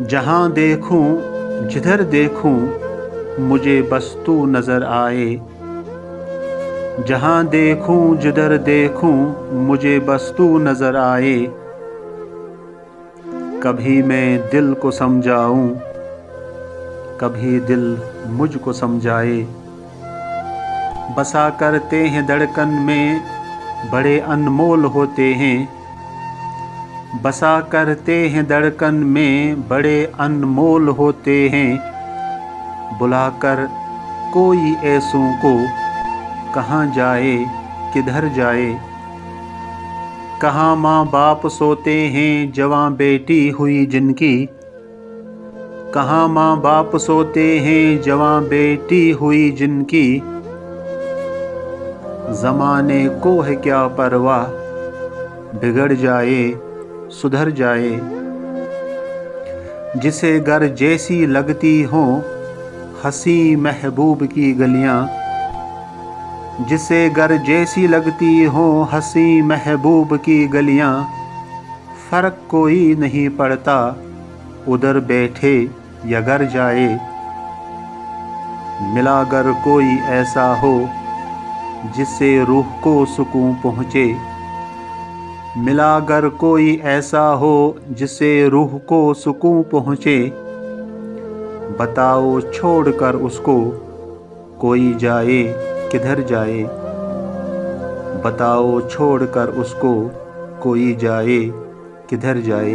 जहाँ देखूं जिधर देखूं मुझे बस तू नज़र आए। जहाँ देखूं जिधर देखूं मुझे बस तू नज़र आए। कभी मैं दिल को समझाऊं, कभी दिल मुझको समझाए। बसा करते हैं धड़कन में, बड़े अनमोल होते हैं। बसा करते हैं धड़कन में, बड़े अनमोल होते हैं। बुलाकर कोई ऐसों को कहाँ जाए किधर जाए। कहाँ माँ बाप सोते हैं जवां बेटी हुई जिनकी। कहाँ माँ बाप सोते हैं जवां बेटी हुई जिनकी। ज़माने को है क्या परवाह, बिगड़ जाए सुधर जाए। जिसे घर जैसी लगती हो हंसी महबूब की गलियां। जिसे घर जैसी लगती हो हंसी महबूब की गलियां। फ़र्क कोई नहीं पड़ता उधर बैठे या घर जाए। मिला अगर कोई ऐसा हो जिससे रूह को सुकून पहुँचे। मिला अगर कोई ऐसा हो जिससे रूह को सुकून पहुँचे। बताओ छोड़कर उसको कोई जाए किधर जाए। बताओ छोड़कर उसको कोई जाए किधर जाए।